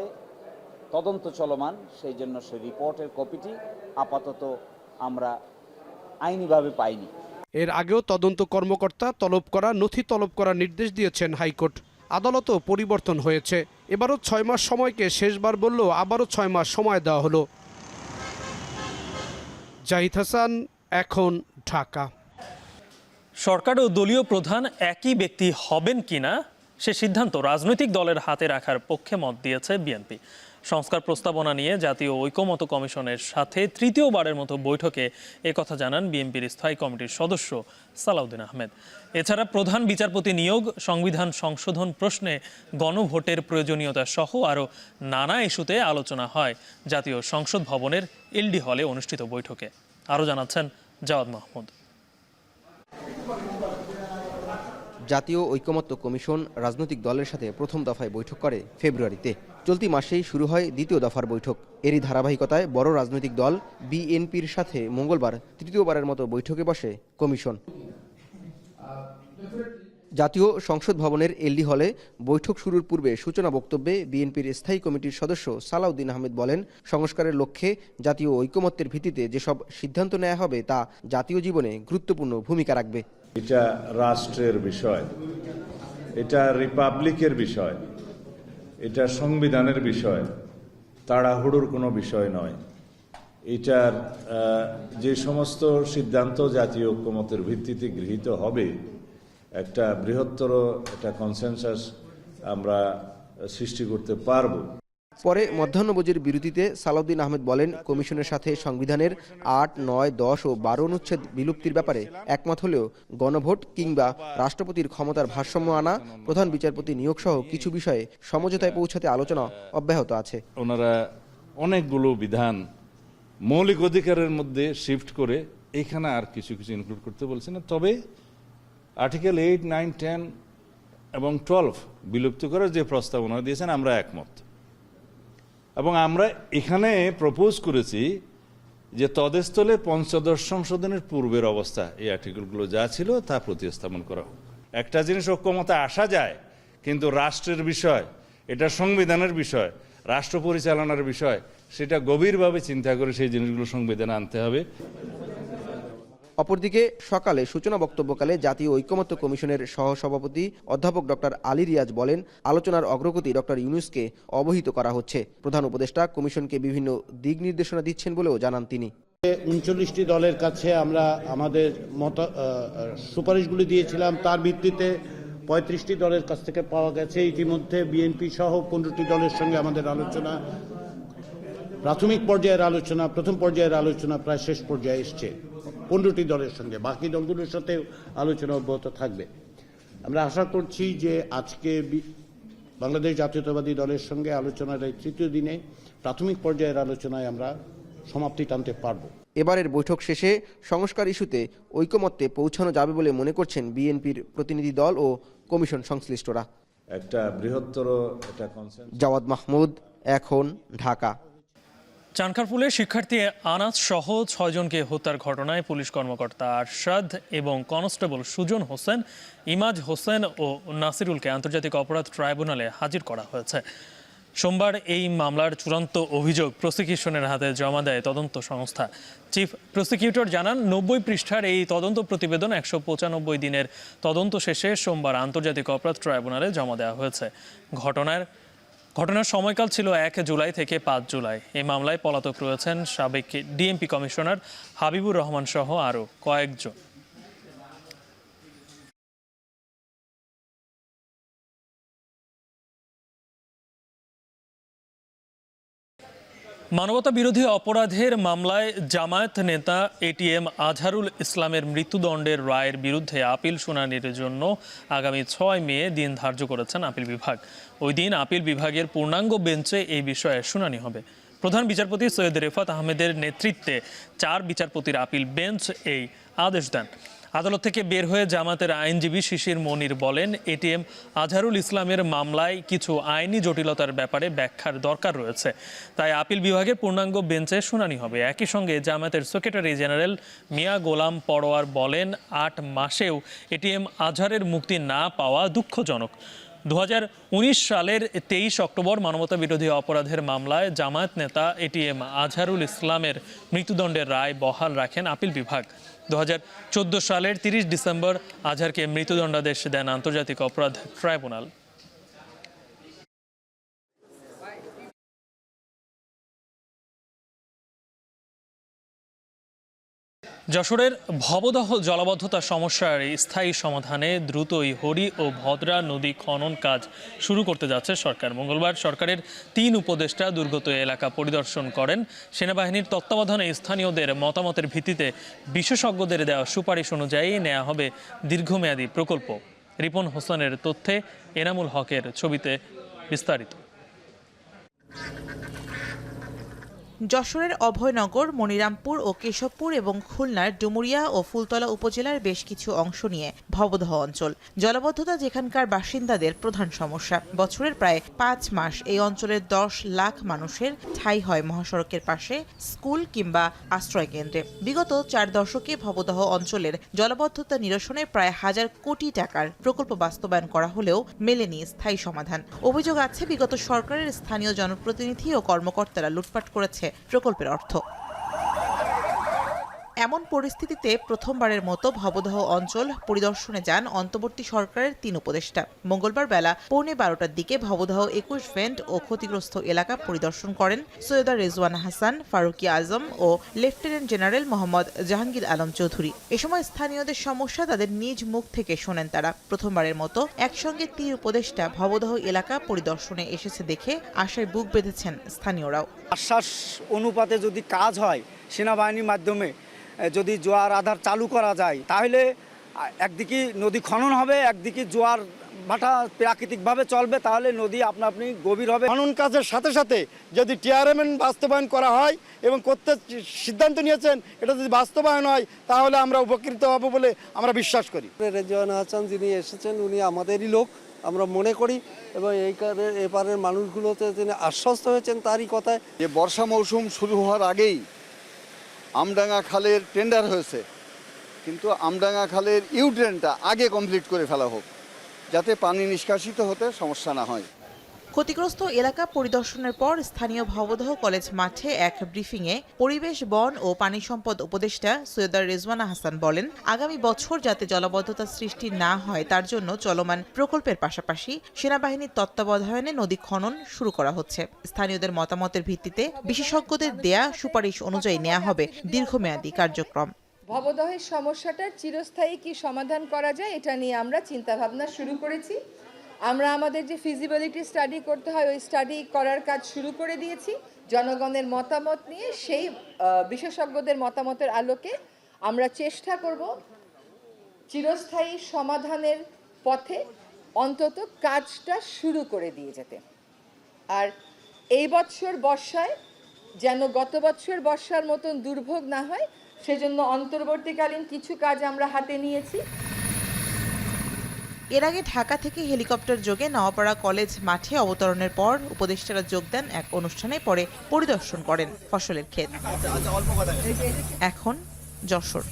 [SPEAKER 18] তদন্ত চলমান, সেই জন্য সেই রিপোর্টের কপিটি আপাতত আমরা আইনিভাবে পাইনি।
[SPEAKER 16] এর আগেও তদন্ত কর্মকর্তা তলব করা নথি তলব করার নির্দেশ দিয়েছেন হাইকোর্ট। আদালতও পরিবর্তন হয়েছে। এবারও 6 মাস সময়কে শেষবার বললেও আবারও 6 মাস সময় দেওয়া হলো। জাহিদ হাসান, এখন, ঢাকা।
[SPEAKER 1] সরকার ও দলীয় প্রধান একই ব্যক্তি হবেন কিনা সে সিদ্ধান্ত রাজনৈতিক দলের হাতে রাখার পক্ষে মত দিয়েছে বিএনপি। সংস্কার প্রস্তাবনা নিয়ে জাতীয় ঐকমত্য কমিশনের সাথে তৃতীয়বারের মতো বৈঠকে একথা জানান বিএনপির স্থায়ী কমিটির সদস্য সালাউদ্দিন আহমেদ। এছাড়া প্রধান বিচারপতি নিয়োগ, সংবিধান সংশোধন প্রশ্নে গণভোটের প্রয়োজনীয়তা সহ আরও নানা ইস্যুতে আলোচনা হয় জাতীয় সংসদ ভবনের এলডি হলে অনুষ্ঠিত বৈঠকে। আরও জানাচ্ছেন জাওয়াদ মাহমুদ।
[SPEAKER 19] জাতীয় ঐকমত্য কমিশন রাজনৈতিক দলের সাথে প্রথম দফায় বৈঠক করে ফেব্রুয়ারিতে। চলতি মাসেই শুরু হয় দ্বিতীয় দফার বৈঠক। এরই ধারাবাহিকতায় বড় রাজনৈতিক দল বিএনপির সাথে মঙ্গলবার তৃতীয়বারের মতো বৈঠকে বসে কমিশন। জাতীয় সংসদ ভবনের এলডি হলে বৈঠক শুরুর পূর্বে সূচনা বক্তব্যে বিএনপির স্থায়ী কমিটির সদস্য সালাউদ্দিন আহমেদ বলেন, সংস্কারের লক্ষ্যে জাতীয় ঐকমত্যের ভিত্তিতে যেসব সিদ্ধান্ত নেওয়া হবে তা জাতীয় জীবনে গুরুত্বপূর্ণ ভূমিকা রাখবে।
[SPEAKER 20] এটা রাষ্ট্রের বিষয়, এটা রিপাবলিকের বিষয়, এটা সংবিধানের বিষয়। তাড়াহুড়োর কোনো বিষয় নয়। এটার যে সমস্ত সিদ্ধান্ত জাতীয় ঐক্যমতের ভিত্তিতে গৃহীত হবে, একটা বৃহত্তর একটা কনসেনসাস আমরা সৃষ্টি করতে পারব।
[SPEAKER 19] পরে মধ্যাহ্নভোজের বিরতিতে সালাউদ্দিন আহমেদ বলেন, কমিশনের সাথে সংবিধানের 8, 9, 10 ও 12 অনুচ্ছেদ বিলুপ্তির ব্যাপারে একমত হলেও গণভোট কিংবা রাষ্ট্রপতির ক্ষমতার ভারসাম্য আনা, প্রধান বিচারপতি নিয়োগ সহ কিছু বিষয়ে সমঝোতায় পৌঁছাতে আলোচনা অব্যাহত আছে।
[SPEAKER 20] ওনারা অনেকগুলো বিধান মৌলিক অধিকারের মধ্যে শিফট করে এখানে আর কিছু কিছু ইনক্লুড করতে বলছেন না। তবে আর্টিকেল 8, 9, 10 এবং 12 বিলুপ্ত করার যে প্রস্তাবনা দিয়েছেন আমরা একমত। এবং আমরা এখানে প্রপোজ করেছি যে তদস্থলে পঞ্চদশ সংশোধনের পূর্বের অবস্থা, এই আর্টিকেলগুলো যা ছিল তা প্রতিস্থাপন করা হোক। একটা জিনিস ঐক্যমতে আসা যায়, কিন্তু রাষ্ট্রের বিষয়, এটা সংবিধানের বিষয়, রাষ্ট্র পরিচালনার বিষয়, সেটা গভীরভাবে চিন্তা করে সেই জিনিসগুলো সংবিধানে আনতে হবে।
[SPEAKER 19] অপরদিকে সকালে সূচনা বক্তব্যকালে জাতীয় ঐকমত্য কমিশনের সহসভাপতি অধ্যাপক ডক্টর আলী রিয়াজ বলেন, আলোচনার অগ্রগতি ডক্টর ইউনূসকে অবহিত করা হচ্ছে। প্রধান উপদেষ্টা কমিশনকে বিভিন্ন দিক নির্দেশনা দিচ্ছেন বলেও জানান তিনি।
[SPEAKER 21] 39টি দলের কাছে আমরা আমাদের সুপারিশগুলি দিয়েছিলাম, তার ভিত্তিতে 35টি দলের কাছ থেকে পাওয়া গেছে। ইতিমধ্যে বিএনপি সহ 15টি দলের সঙ্গে আমাদের আলোচনা, প্রাথমিক পর্যায়ের আলোচনা, প্রথম পর্যায়ের আলোচনা প্রায় শেষ পর্যায়ে এসছে 15টি দলের সঙ্গে। বাকি দলগুলোর সাথে আলোচনা অব্যাহত থাকবে। আমরা আশা করছি যে আজকে বাংলাদেশ জাতীয়তাবাদী দলের সঙ্গে আলোচনার এই তৃতীয় দিনে প্রাথমিক পর্যায়ের আলোচনায় আমরা সমাপ্তি টানতে পারব।
[SPEAKER 19] এবারের বৈঠক শেষে সংস্কার ইস্যুতে ঐকমত্যে পৌঁছানো যাবে বলে মনে করছেন বিএনপির প্রতিনিধি দল ও কমিশন সংশ্লিষ্টরা।
[SPEAKER 20] একটা বৃহত্তর একটা কনসেনসাস।
[SPEAKER 19] জাওয়াদ মাহমুদ, এখন, ঢাকা।
[SPEAKER 1] চানখারপুলে শিক্ষার্থী আনাস সহ 6 জনকে হত্যার ঘটনায় পুলিশ কর্মকর্তা আরশাদ এবং কনস্টেবল সুজন হোসেন, ইমাজ হোসেন ও নাসিরুলকে আন্তর্জাতিক অপরাধ ট্রাইব্যুনালে হাজির করা হয়েছে। সোমবার এই মামলার চূড়ান্ত অভিযোগ প্রসিকিউশনের হাতে জমা দেয় তদন্ত সংস্থা। চিফ প্রসিকিউটর জানান, 90 পৃষ্ঠার এই তদন্ত প্রতিবেদন 195 দিনের তদন্ত শেষে সোমবার আন্তর্জাতিক অপরাধ ট্রাইব্যুনালে জমা দেওয়া হয়েছে। ঘটনার সময়কাল ছিল 1 জুলাই থেকে 5 জুলাই। এই মামলায় পলাতক রয়েছেন সাবেক ডিএমপি কমিশনার হাবিবুর রহমান সহ আরও কয়েকজন। মানবতা বিরোধী অপরাধের মামলায় জামায়াত নেতা এটিএম আজহারুল ইসলামের মৃত্যুদণ্ডের রায়ের বিরুদ্ধে আপিল শুনানির জন্য আগামী 6 মে দিন ধার্য করেছেন আপিল বিভাগ। ওই দিন আপিল বিভাগের পূর্ণাঙ্গ বেঞ্চে এই বিষয়ে শুনানি হবে। প্রধান বিচারপতি সৈয়দ রেফাত আহমেদের নেতৃত্বে 4 বিচারপতির আপিল বেঞ্চ এই আদেশ দেন। আদালত থেকে বের হয়ে জামাতের আইনজীবী শিশির মনির বলেন, এটিএম আজহারুল ইসলামের মামলায় কিছু আইনি জটিলতার ব্যাপারে ব্যাখ্যার দরকার রয়েছে, তাই আপিল বিভাগের পূর্ণাঙ্গ বেঞ্চে শুনানি হবে। একই সঙ্গে জামাতের সেক্রেটারি জেনারেল মিয়া গোলাম পরোয়ার বলেন, 8 মাসেও এটিএম আজহারের মুক্তি না পাওয়া দুঃখজনক। 2019 সালের 23 অক্টোবর মানবতা বিরোধী অপরাধের মামলায় জামায়াত নেতা এটিএম আজহারুল ইসলামের মৃত্যুদণ্ডের রায় বহাল রাখেন আপিল বিভাগ। 2014 সালের 30 ডিসেম্বর আজহারকে মৃত্যুদণ্ডাদেশ দেন আন্তর্জাতিক অপরাধ ট্রাইব্যুনাল। যশোরের ভবদহ জলাবদ্ধতা সমস্যার স্থায়ী সমাধানে দ্রুতই হরি ও ভদ্রা নদী খনন কাজ শুরু করতে যাচ্ছে সরকার। মঙ্গলবার সরকারের 3 উপদেষ্টা দুর্গত এলাকা পরিদর্শন করেন। সেনাবাহিনীর তত্ত্বাবধানে স্থানীয়দের মতামতের ভিত্তিতে বিশেষজ্ঞদের দেওয়া সুপারিশ অনুযায়ী নেওয়া হবে দীর্ঘমেয়াদী প্রকল্প। রিপন হোসেনের তথ্যে এনামুল হকের ছবিতে বিস্তারিত।
[SPEAKER 22] যশোরের অভয়নগর, মনিরামপুর ও কেশবপুর এবং খুলনার ডুমুরিয়া ও ফুলতলা উপজেলার বেশ কিছু অংশ নিয়ে ভবদহ অঞ্চল। জলাবদ্ধতা যেখানকার বাসিন্দাদের প্রধান সমস্যা। বছরের প্রায় 5 মাস এই অঞ্চলের 10 লাখ মানুষের ঠাঁই হয় মহাসড়কের পাশে স্কুল কিংবা আশ্রয় কেন্দ্রে। বিগত 4 দশকে ভবদহ অঞ্চলের জলাবদ্ধতা নিরসনে প্রায় 1000 কোটি টাকার প্রকল্প বাস্তবায়ন করা হলেও মেলেনি স্থায়ী সমাধান। অভিযোগ আছে, বিগত সরকারের স্থানীয় জনপ্রতিনিধি ও কর্মকর্তারা লুটপাট করেছে প্রকল্পের অর্থ। এমন পরিস্থিতিতে প্রথমবারের মতো ভবদহ অঞ্চল পরিদর্শনে যান অন্তর্বর্তী সরকারের 3 উপদেষ্টা। মঙ্গলবার বেলা 11:15টার দিকে ভবদহ 21 ভেন্ট ও ক্ষতিগ্রস্ত এলাকা পরিদর্শন করেন সৈয়দা রেজওয়ান হাসান, ফারুকি আজম ও লেফটেন্যান্ট জেনারেল মোহাম্মদ জাহাঙ্গীর আলম চৌধুরী। এ সময় স্থানীয়দের সমস্যা তাদের নিজ মুখ থেকে শোনেন তারা। প্রথমবারের মতো একসঙ্গে 3 উপদেষ্টা ভবদহ এলাকা পরিদর্শনে এসেছে দেখে আশায় বুক বেঁধেছেন স্থানীয়রাও।
[SPEAKER 2] আশ্বাস অনুপাতে যদি কাজ হয়, সেনাবাহিনীর মাধ্যমে যদি জোয়ার আধার চালু করা যায়, তাহলে একদিকে নদী খনন হবে, একদিকে জোয়ার ভাটা প্রাকৃতিকভাবে চলবে, তাহলে নদী আপনি গভীর হবে।
[SPEAKER 3] খনন কাজের সাথে সাথে যদি টিআরএমএন বাস্তবায়ন করা হয় এবং করতে সিদ্ধান্ত নিয়েছেন, এটা যদি বাস্তবায়ন হয় তাহলে আমরা উপকৃত হব বলে আমরা বিশ্বাস করি।
[SPEAKER 23] রেজওয়ান হাসান যিনি এসেছেন উনি আমাদেরই লোক আমরা মনে করি, এবং এই কারণে এপারের মানুষগুলোতে তিনি আশ্বস্ত হয়েছেন তারই কথায়।
[SPEAKER 24] যে বর্ষা মৌসুম শুরু হওয়ার আগেই আমডাঙ্গা খালের টেন্ডার হয়েছে, কিন্তু আমডাঙ্গা খালের ইউড্রেনটা আগে কমপ্লিট করে ফেলা হোক, যাতে পানি নিষ্কাশিত হতে সমস্যা না হয়।
[SPEAKER 22] ক্ষতিগ্রস্ত এলাকা পরিদর্শনের পর স্থানীয় ভবদহ কলেজ মাঠে এক ব্রিফিংয়ে পরিবেশ, বন ও পানি সম্পদ উপদেষ্টা সৈয়দা রেজওয়ানা হাসান বলেন, আগামী বছর যাতে জলাবদ্ধতা সৃষ্টি না হয় তার জন্য চলমান প্রকল্পের পাশাপাশি সেনাবাহিনীর তত্ত্বাবধানে নদী খনন শুরু করা হচ্ছে। স্থানীয়দের মতামতের ভিত্তিতে বিশেষজ্ঞদের দেয়া সুপারিশ অনুযায়ী নেওয়া হবে দীর্ঘমেয়াদী কার্যক্রম।
[SPEAKER 25] ভবদহের সমস্যাটার চিরস্থায়ী কি সমাধান করা যায় এটা নিয়ে আমরা চিন্তাভাবনা শুরু করেছি। আমরা আমাদের যে ফিজিবিলিটি স্টাডি করতে হয় ওই স্টাডি করার কাজ শুরু করে দিয়েছি। জনগণের মতামত নিয়ে সেই বিশেষজ্ঞদের মতামতের আলোকে আমরা চেষ্টা করব চিরস্থায়ী সমাধানের পথে অন্তত কাজটা শুরু করে দিয়ে যেতে। আর এই বছর বর্ষায় যেন গত বছর বর্ষার মতন দুর্ভোগ না হয় সেজন্য অন্তর্বর্তীকালীন কিছু কাজ আমরা হাতে নিয়েছি।
[SPEAKER 22] এর আগে ঢাকা থেকে হেলিকপ্টার যোগে নওয়াপাড়া কলেজ মাঠে অবতরণের পর উপদেষ্টারা যোগ দেন এক অনুষ্ঠানে, পরে পরিদর্শন করেন ফসলের ক্ষেত। এখন যশোর।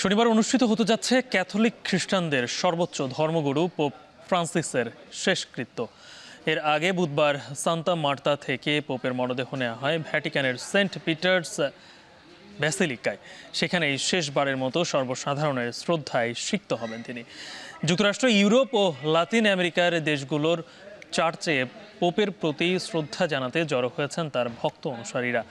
[SPEAKER 1] শনিবার অনুষ্ঠিত হতে যাচ্ছে ক্যাথলিক খ্রিস্টানদের সর্বোচ্চ ধর্মগুরু পোপ ফ্রান্সিসের শেষকৃত্য। এর আগে বুধবার সান্তা মার্তা থেকে পোপের মরদেহ নেওয়া হয় ভ্যাটিকানের সেন্ট পিটার্স ব্যাসিলিকায়। সেখানেই শেষবারের মতো সর্বসাধারণের শ্রদ্ধায় সিক্ত হবেন তিনি। যুক্তরাষ্ট্র, ইউরোপ ও লাতিন আমেরিকার দেশগুলোর চার্চে পোপের প্রতি শ্রদ্ধা জানাতে জড়ো হয়েছেন তার ভক্ত অনুসারীরা।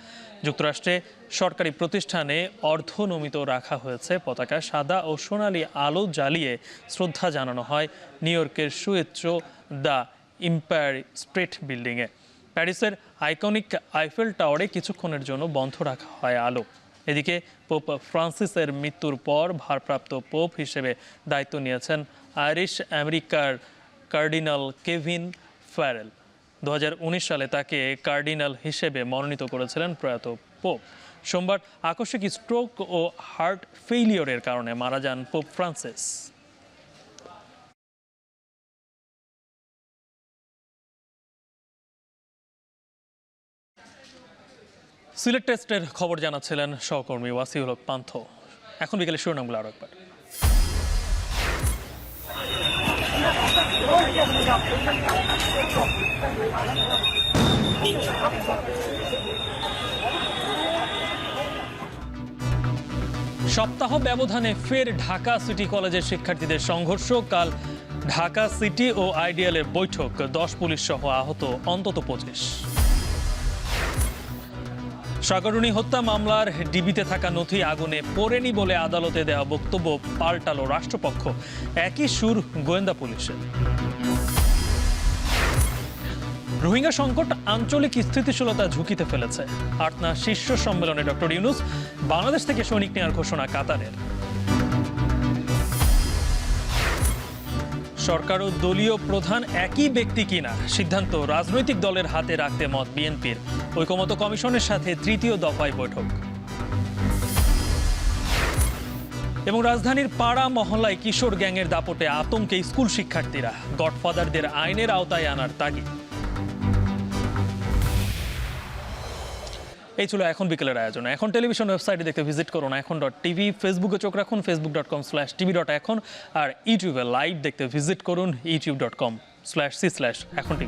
[SPEAKER 1] যুক্তরাষ্ট্রে সরকারি প্রতিষ্ঠানে অর্ধনমিত রাখা হয়েছে পতাকা। সাদা ও সোনালী আলো জ্বালিয়ে শ্রদ্ধা জানানো হয় নিউ ইয়র্কের সুয়েচ্রো দ্য এম্পায়ার স্টেট বিল্ডিংয়ে। প্যারিসের আইকনিক আইফেল টাওয়ারে কিছুক্ষণের জন্য বন্ধ রাখা হয় আলো। এদিকে পোপ ফ্রান্সিসের মৃত্যুর পর ভারপ্রাপ্ত পোপ হিসেবে দায়িত্ব নিয়েছেন আইরিশ আমেরিকার কার্ডিনাল কেভিন ফ্যারেল। 2019 সালে তাকে কার্ডিনাল হিসেবে মনোনীত করেছিলেন প্রয়াত পোপ। সোমবার আকস্মিক স্ট্রোক ও হার্ট ফেইলিওরের কারণে মারা যান পোপ ফ্রান্সিস। সিলেট টেস্টের খবর জানাচ্ছিলেন সহকর্মী ওয়াসিউল হক পান্থ। এখন বিকেলে শিরোনামগুলো আরো একবার। সপ্তাহ ব্যবধানে ফের ঢাকা সিটি কলেজের শিক্ষার্থীদের সংঘর্ষ। কাল ঢাকা সিটি ও আইডিয়ালের বৈঠক, 10 পুলিশ সহ আহত অন্তত 25। সাগররুনি হত্যা মামলার ডিবিতে থাকা নথি আগুনে পড়েনি বলে আদালতে দেওয়া বক্তব্য পাল্টালো রাষ্ট্রপক্ষ। একই সুর গোয়েন্দা পুলিশের। রোহিঙ্গা সংকট আঞ্চলিক স্থিতিশীলতা ঝুঁকিতে ফেলেছে। আর্টনা শীর্ষ সম্মেলনে ডক্টর ইউনূস, বাংলাদেশ থেকে সৈনিক নেওয়ার ঘোষণা কাতারের। সরকার ও দলীয় প্রধান একই ব্যক্তি কিনা সিদ্ধান্ত রাজনৈতিক দলের হাতে রাখতে মত বিএনপির। ঐকমত্য কমিশনের সাথে 3য় দফায় বৈঠক। এবং রাজধানীর পাড়া মহল্লায় কিশোর গ্যাংয়ের দাপটে আতঙ্কে স্কুল শিক্ষার্থীরা। গডফাদারদের আইনের আওতায় আনার তাগিদ। এই ছিল এখন বিকেলের আয়োজন। এখন টেলিভিশন ওয়েবসাইটে দেখতে ভিজিট করুন এখন.tv, ফেসবুকে চোখ রাখুন facebook.com/tv.এখন, আর ইউটিউবে লাইভ দেখতে ভিজিট করুন youtube.com/c/echontv।